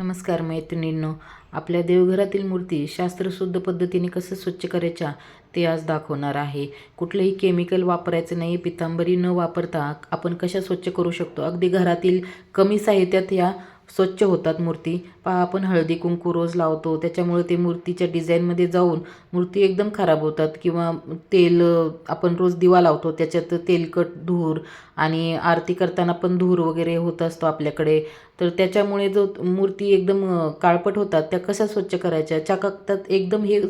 नमस्कार मैत्रिणींनो. आपल्या देवघरातील मूर्ती शास्त्रशुद्ध पद्धतीने कसं स्वच्छ करायच्या ते आज दाखवणार आहे. कुठलंही केमिकल वापरायचं नाही. पितांबरी न वापरता आपण कशा स्वच्छ करू शकतो. अगदी घरातील कमी साहित्यात ह्या स्वच्छ होतात मूर्ती. पहा, आपण हळदी कुंकू रोज लावतो, त्याच्यामुळे ते मूर्तीच्या डिझाईनमध्ये जाऊन मूर्ती एकदम खराब होतात. किंवा तेल आपण रोज दिवा लावतो, त्याच्यात तेलकट धूर आणि आरती करताना पण धूर वगैरे होत असतो आपल्याकडे. तर त्याच्यामुळे जो मूर्ती एकदम काळपट होतात. त्या कशा स्वच्छ करायच्या, चकाकतात एकदम. हे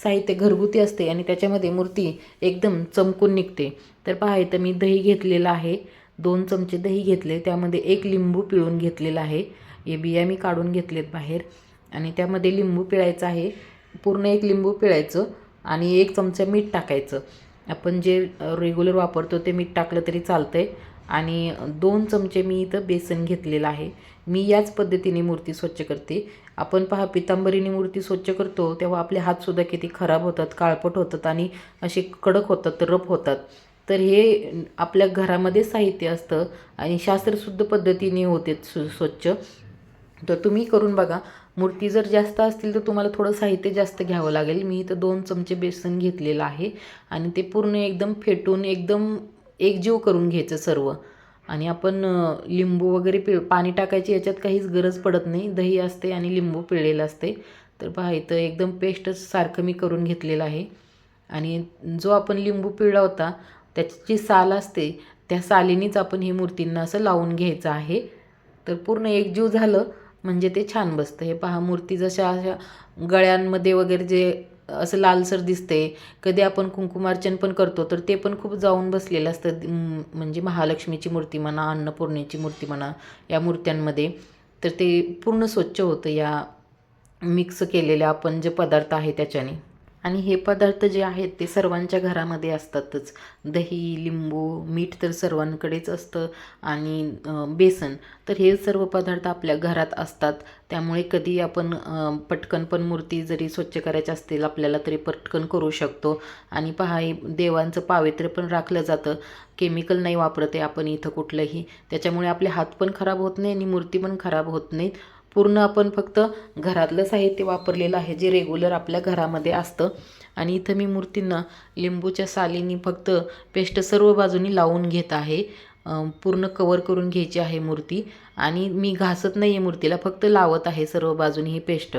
साहित्य घरगुती असते आणि त्याच्यामध्ये मूर्ती एकदम चमकून निघते. तर पहा, इथं मी दही घेतलेलं आहे. 2 चमचे दही घेतले, त्यामध्ये 1 लिंबू पिळून घेतलेला आहे. हे बिया मी काढून घेतलेत बाहेर आणि त्यामध्ये लिंबू पिळायचं आहे. पूर्ण 1 लिंबू पिळायचं आणि 1 चमचा मीठ टाकायचं. आपण जे रेग्युलर वापरतो ते मीठ टाकलं तरी चालतंय. आणि 2 चमचे मी इथं बेसन घेतलेलं आहे. मी याच पद्धतीने मूर्ती स्वच्छ करते. आपण पहा, पितांबरीने मूर्ती स्वच्छ करतो तेव्हा आपले हातसुद्धा किती खराब होतात, काळपट होतात आणि असे कडक होतात, रफ होतात. तर हे आपल्या घरामध्ये साहित्य असतं आणि शास्त्रशुद्ध पद्धतीने होते स्वच्छ. तर तुम्ही करून बघा. मूर्ती जर जास्त असतील तर तुम्हाला थोडं साहित्य जास्त घ्यावं लागेल. मी इथं 2 चमचे बेसन घेतलेलं आहे आणि ते पूर्ण एकदम फेटून एकदम एकजीव करून घ्यायचं सर्व. आणि आपण लिंबू वगैरे पाणी टाकायची याच्यात काहीच गरज पडत नाही. दही असते आणि लिंबू पिळलेलं असते. तर पहा, इथं एकदम पेस्टच सारखं मी करून घेतलेलं आहे. आणि जो आपण लिंबू पिळला होता त्याची जी साल असते त्या सालीनीच आपण ही मूर्तींना असं लावून घ्यायचं आहे. तर पूर्ण एकजीव झालं म्हणजे ते छान बसतं. हे पहा, मूर्ती जशा अशा गळ्यांमध्ये वगैरे जे असं लालसर दिसते. कधी आपण कुंकुमार्चन पण करतो तर ते पण खूप जाऊन बसलेलं असतं. म्हणजे महालक्ष्मीची मूर्ती म्हणा, अन्नपूर्णेची मूर्ती म्हणा, या मूर्त्यांमध्ये. तर ते पूर्ण स्वच्छ होतं या मिक्स केलेल्या आपण जे पदार्थ आहे त्याच्याने. आणि हे पदार्थ जे आहेत ते सर्वांच्या घरामध्ये असतातच. दही, लिंबू, मीठ तर सर्वांकडेच असतं आणि बेसन. तर हे सर्व पदार्थ आपल्या घरात असतात. त्यामुळे कधी आपण पटकन पण मूर्ती जरी स्वच्छ करायची असतील आपल्याला तरी पटकन करू शकतो. आणि पहा, हे देवांचं पावित्र्य पण राखलं जातं. केमिकल नाही वापरत आहे आपण इथं कुठलंही. त्याच्यामुळे आपले हात पण खराब होत नाही आणि मूर्ती पण खराब होत नाहीत. पूर्ण आपण फक्त घरातलं साहित्य वापरलेलं आहे जे रेग्युलर आपल्या घरामध्ये असतं. आणि इथं मी मूर्तींना लिंबूच्या सालीनी फक्त पेस्ट सर्व बाजूनी लावून घेत आहे. पूर्ण कवर करून घ्यायची आहे मूर्ती. आणि मी घासत नाही आहे मूर्तीला, फक्त लावत आहे सर्व बाजूनी ही पेस्ट.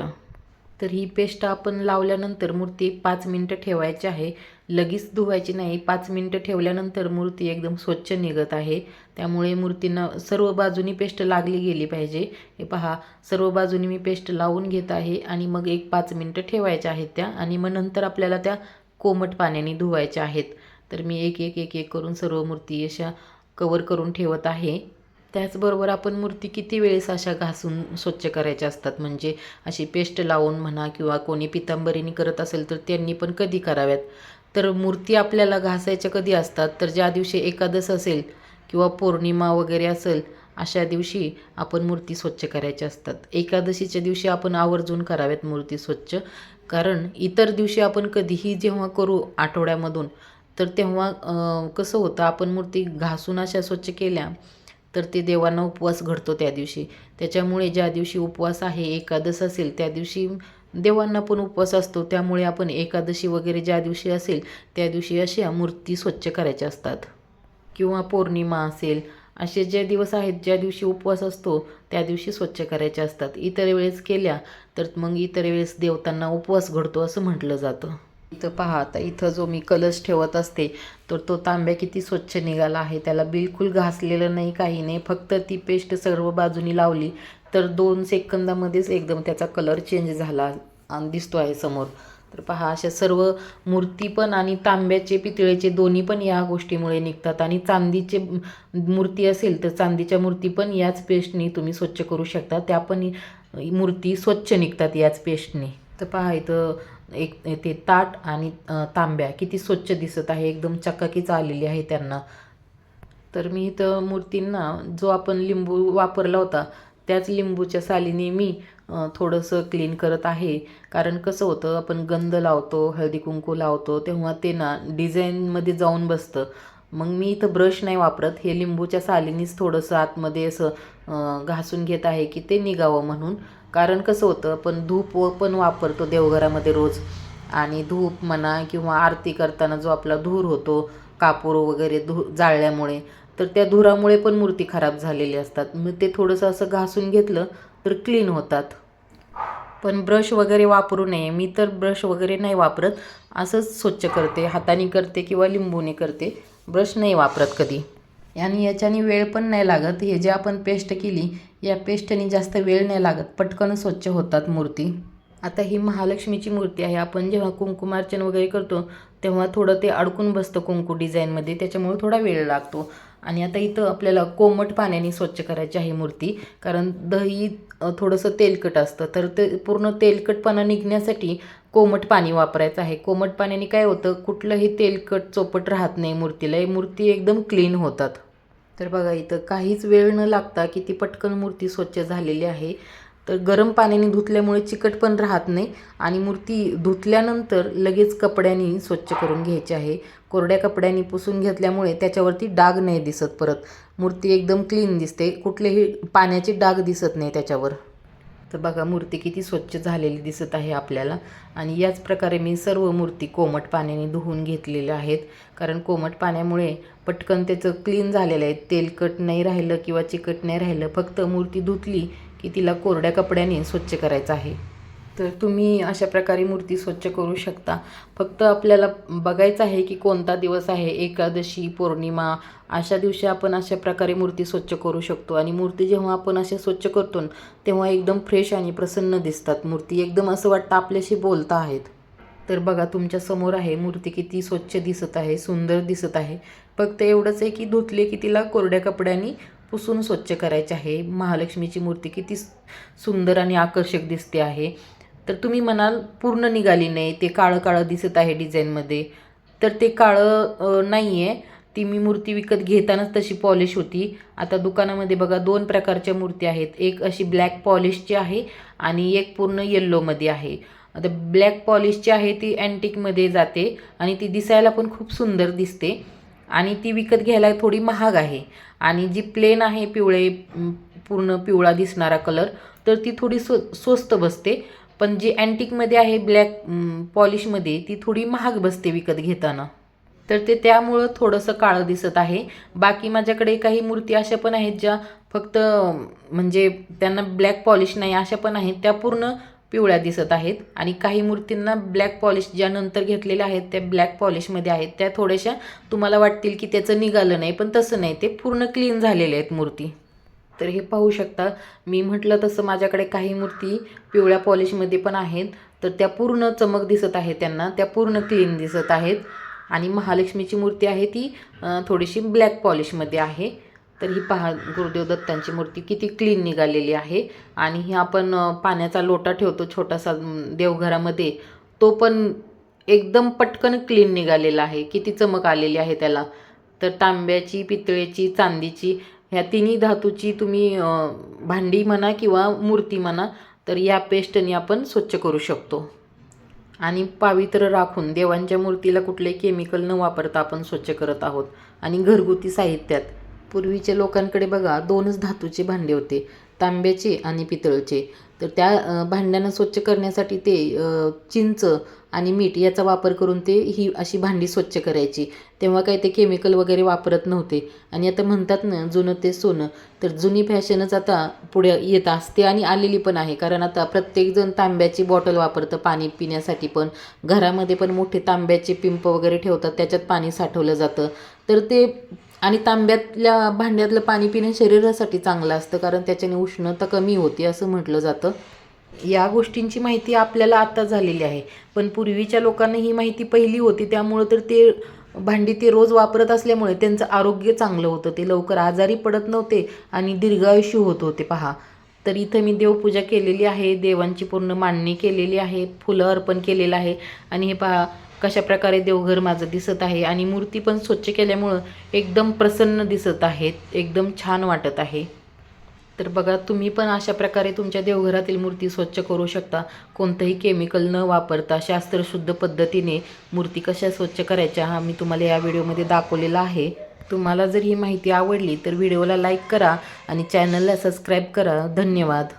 तर ही पेस्ट आपण लावल्यानंतर मूर्ती 5 मिनटं ठेवायची आहे. लगेच धुवायची नाही. 5 मिनटं ठेवल्यानंतर मूर्ती एकदम स्वच्छ निघत आहे. त्यामुळे मूर्तींना सर्व बाजूनी पेस्ट लागली गेली पाहिजे. हे पहा, सर्व बाजूनी मी पेस्ट लावून घेत आहे आणि मग 5 मिनटं ठेवायच्या आहेत त्या. आणि मग नंतर आपल्याला त्या कोमट पाण्याने धुवायच्या आहेत. तर मी एक एक एक एक करून सर्व मूर्ती अशा कवर करून ठेवत आहे. त्याचबरोबर आपण मूर्ती किती वेळेस अशा घासून स्वच्छ करायच्या असतात. म्हणजे अशी पेस्ट लावून म्हणा किंवा कोणी पितांबरीने करत असेल तर त्यांनी पण कधी कराव्यात. तर मूर्ती आपल्याला घासायच्या कधी असतात, तर ज्या दिवशी एकादश असेल किंवा पौर्णिमा वगैरे असेल अशा दिवशी आपण मूर्ती स्वच्छ करायच्या असतात. एकादशीच्या दिवशी आपण आवर्जून कराव्यात मूर्ती स्वच्छ. कारण इतर दिवशी आपण कधीही जेव्हा करू आठवड्यामधून तर तेव्हा कसं होतं, आपण मूर्ती घासून अशा स्वच्छ केल्या तर ते देवांना उपवास घडतो त्या दिवशी. त्याच्यामुळे ज्या दिवशी उपवास आहे, एकादश असेल, त्या दिवशी देवांना पण उपवास असतो. त्यामुळे आपण एकादशी वगैरे ज्या दिवशी असेल त्या दिवशी अशा मूर्ती स्वच्छ करायच्या असतात. किंवा पौर्णिमा असेल, असे जे दिवस आहेत ज्या दिवशी उपवास असतो त्या दिवशी स्वच्छ करायच्या असतात. इतर वेळेस केल्या तर मग इतर वेळेस देवतांना उपवास घडतो असं म्हटलं जातं. इथं पहा, आता इथं जो मी कलश ठेवत असते तर तो तांब्या किती स्वच्छ निघाला आहे. त्याला बिलकुल घासलेलं नाही, काही नाही. फक्त ती पेस्ट सर्व बाजूनी लावली तर 2 सेकंदामध्येच एकदम त्याचा कलर चेंज झाला आणि दिसतो आहे समोर. तर पहा, अशा सर्व मूर्ती पण आणि तांब्याचे पितळेचे दोन्ही पण या गोष्टीमुळे निघतात. आणि चांदीचे मूर्ती असेल तर चांदीच्या मूर्ती पण याच पेस्टनी तुम्ही स्वच्छ करू शकता. त्या पण मूर्ती स्वच्छ निघतात याच पेस्टनी. तर पहा, इथं एक ते ताट आणि तांब्या किती स्वच्छ दिसत आहे. एकदम चकाकीच आलेली आहे त्यांना. तर मी इथं मूर्तींना जो आपण लिंबू वापरला होता त्याच लिंबूच्या सालीने मी थोडंसं क्लीन करत आहे. कारण कसं होतं, आपण गंध लावतो, हळदी कुंकू लावतो तेव्हा ते ना डिझाईनमध्ये जाऊन बसतं. मग मी इथं ब्रश नाही वापरत. हे लिंबूच्या सालीनीच थोडंसं आतमध्ये असं घासून घेत आहे की ते निघावं म्हणून. कारण कसं होतं, आपण धूप पण वापरतो देवघरामध्ये रोज, आणि धूप म्हणा किंवा आरती करताना जो आपला धूर होतो, कापूर वगैरे जाळल्यामुळे, तर त्या धुरामुळे पण मूर्ती खराब झालेली असतात. मग ते थोडंसं असं घासून घेतलं तर क्लीन होतात. पण ब्रश वगैरे वापरू नये. मी तर ब्रश वगैरे नाही वापरत, असंच स्वच्छ करते, हाताने करते किंवा लिंबूने करते. ब्रश नाही वापरत कधी. आणि याच्याने वेळ पण नाही लागत. हे जे आपण पेस्ट केली, या पेस्टने जास्त वेळ नाही लागत, पटकन स्वच्छ होतात मूर्ती. आता ही महालक्ष्मीची मूर्ती आहे. आपण जेव्हा कुंकुमार्चन वगैरे करतो तेव्हा थोडं ते अडकून बसतं कुंकू डिझाईनमध्ये, त्याच्यामुळे थोडा वेळ लागतो. आणि आता इथं आपल्याला कोमट पाण्याने स्वच्छ करायची आहे मूर्ती, कारण दही थोडंसं तेलकट असतं, तर ते पूर्ण तेलकटपणा निघण्यासाठी कोमट पाणी वापरायचं आहे. कोमट पाण्याने काय होतं, कुठलंही तेलकट चोपट राहत नाही मूर्तीला, ही मूर्ती एकदम क्लीन होतात. तर बघा इथं काहीच वेळ न लागता किती पटकन मूर्ती स्वच्छ झालेली आहे. तर गरम पाण्याने धुतल्यामुळे चिकट पण राहत नाही, आणि मूर्ती धुतल्यानंतर लगेच कपड्यांनी स्वच्छ करून घ्यायची आहे. कोरड्या कपड्यांनी पुसून घेतल्यामुळे त्याच्यावरती डाग नाही दिसत, परत मूर्ती एकदम क्लीन दिसते, कुठलेही पाण्याचे डाग दिसत नाही त्याच्यावर. तर बघा मूर्ती किती स्वच्छ झालेली दिसत आहे आपल्याला. आणि याच प्रकारे मी सर्व मूर्ती कोमट पाण्याने धुवून घेतलेल्या आहेत, कारण कोमट पाण्यामुळे पटकन त्याचं क्लीन झालेलं आहे, तेलकट नाही राहिलं किंवा चिकट नाही राहिलं. फक्त मूर्ती धुतली की तिला कोरड्या कपड्याने स्वच्छ करायचं आहे. तर तुम्ही अशा प्रकारे मूर्ती स्वच्छ करू शकता. फक्त आपल्याला बघायचं आहे की कोणता दिवस आहे, एकादशी, पौर्णिमा, अशा दिवशी आपण अशा प्रकारे मूर्ती स्वच्छ करू शकतो. आणि मूर्ती जेव्हा आपण अशा स्वच्छ करतो तेव्हा एकदम फ्रेश आणि प्रसन्न दिसतात मूर्ती, एकदम असं वाटतं आपल्याशी बोलता आहेत. तर बघा तुमच्या समोर आहे मूर्ती, किती स्वच्छ दिसत आहे, सुंदर दिसत आहे. फक्त एवढंच आहे की धुतले की तिला कोरड्या कपड्यांनी पुसून स्वच्छ करायचे आहे. महालक्ष्मीची मूर्ती किती सुंदर आणि आकर्षक दिसते आहे. तर तुम्ही म्हणाल पूर्ण निघाली नाही, ते काळं काळं दिसत आहे डिझाईनमध्ये, तर ते काळं नाही आहे. ती मी मूर्ती विकत घेतानाच तशी पॉलिश होती. आता दुकानामध्ये बघा 2 प्रकारच्या मूर्ती आहेत, एक अशी ब्लॅक पॉलिशची आहे आणि एक पूर्ण येल्लोमध्ये आहे. आता ब्लॅक पॉलिशची आहे ती अँटिकमध्ये जाते आणि ती दिसायला पण खूप सुंदर दिसते, आणि ती विकत घ्यायला थोडी महाग आहे. आणि जी प्लेन आहे पूर्ण पिवळा दिसणारा कलर, तर ती थोडी स्वस्त बसते. पण जी अँटिकमध्ये आहे ब्लॅक पॉलिशमध्ये, ती थोडी महाग बसते विकत घेताना. तर ते त्यामुळं थोडंसं काळं दिसत आहे. बाकी माझ्याकडे काही मूर्ती अशा पण आहेत ज्या फक्त म्हणजे त्यांना ब्लॅक पॉलिश नाही, अशा पण आहेत त्या पूर्ण पिवळ्या दिसत आहेत. आणि काही मूर्तींना ब्लॅक पॉलिश ज्या नंतर घेतलेल्या आहेत त्या ब्लॅक पॉलिशमध्ये आहेत, त्या थोड्याशा तुम्हाला वाटतील की त्याचं निघालं नाही, पण तसं नाही, ते पूर्ण क्लीन झालेले आहेत मूर्ती. तर हे पाहू शकता, मी म्हटलं तसं माझ्याकडे काही मूर्ती पिवळ्या पॉलिशमध्ये पण आहेत, तर त्या पूर्ण चमक दिसत आहे त्यांना, त्या पूर्ण क्लीन दिसत आहेत. आणि महालक्ष्मीची मूर्ती आहे ती थोडीशी ब्लॅक पॉलिशमध्ये आहे. तर ही पहा गुरुदेव दत्तांची मूर्ती किती क्लीन निघालेली आहे. आणि ही आपण पाण्याचा लोटा ठेवतो छोटासा देवघरामध्ये, तो पण एकदम पटकन क्लीन निघालेला आहे, किती चमक आलेली आहे त्याला. तर तांब्याची, पितळेची, चांदीची, ह्या तिन्ही धातूची तुम्ही भांडी म्हणा किंवा मूर्ती म्हणा, तर या पेस्टने आपण स्वच्छ करू शकतो. आणि पवित्र राखून देवांच्या मूर्तीला कुठले केमिकल न वापरता आपण स्वच्छ करत आहोत. आणि घरगुती साहित्यात पूर्वीच्या लोकांकडे बघा 2च धातूचे भांडे होते, तांब्याचे आणि पितळचे. तर त्या भांड्यांना स्वच्छ करण्यासाठी ते चिंच आणि मीठ याचा वापर करून ते ही अशी भांडी स्वच्छ करायची. तेव्हा काही ते केमिकल वगैरे वापरत नव्हते. आणि आता म्हणतात ना, जुनं ते सोनं, तर जुनी फॅशनच आता पुढे येत असते आणि आलेली पण आहे. कारण आता प्रत्येकजण तांब्याची बॉटल वापरतं पाणी पिण्यासाठी, पण घरामध्ये पण मोठे तांब्याचे पिंप वगैरे ठेवतात, त्याच्यात पाणी साठवलं जातं. तर ते आणि तांब्यातल्या भांड्यातलं पाणी पिणे शरीरासाठी चांगलं असतं, कारण त्याच्याने उष्णता कमी होते असं म्हटलं जातं. या गोष्टींची माहिती आपल्याला आता झालेली आहे, पण पूर्वीच्या लोकांना ही माहिती पहिली होती, त्यामुळं तर ते भांडी ते रोज वापरत असल्यामुळे त्यांचं आरोग्य चांगलं होतं, ते लवकर आजारी पडत नव्हते आणि दीर्घायुष्य होत होते पहा. तर इथं मी देवपूजा केलेली आहे, देवांची पूर्ण मांडणी केलेली आहे, फुलं अर्पण केलेलं आहे. आणि हे पहा कशा प्रकारे देवघर माझं दिसत आहे. आणि मूर्ती पण स्वच्छ केल्यामुळं एकदम प्रसन्न दिसत आहेत, एकदम छान वाटत आहे. तर बघा तुम्ही पण अशा प्रकारे तुमच्या देवघरातील मूर्ती स्वच्छ करू शकता, कोणतंही केमिकल न वापरता शास्त्रशुद्ध पद्धतीने मूर्ती कशा स्वच्छ करायच्या हा मी तुम्हाला या व्हिडिओमध्ये दाखवलेला आहे. तुम्हाला जर ही माहिती आवडली तर व्हिडिओला लाईक करा आणि चॅनलला सबस्क्राईब करा. धन्यवाद.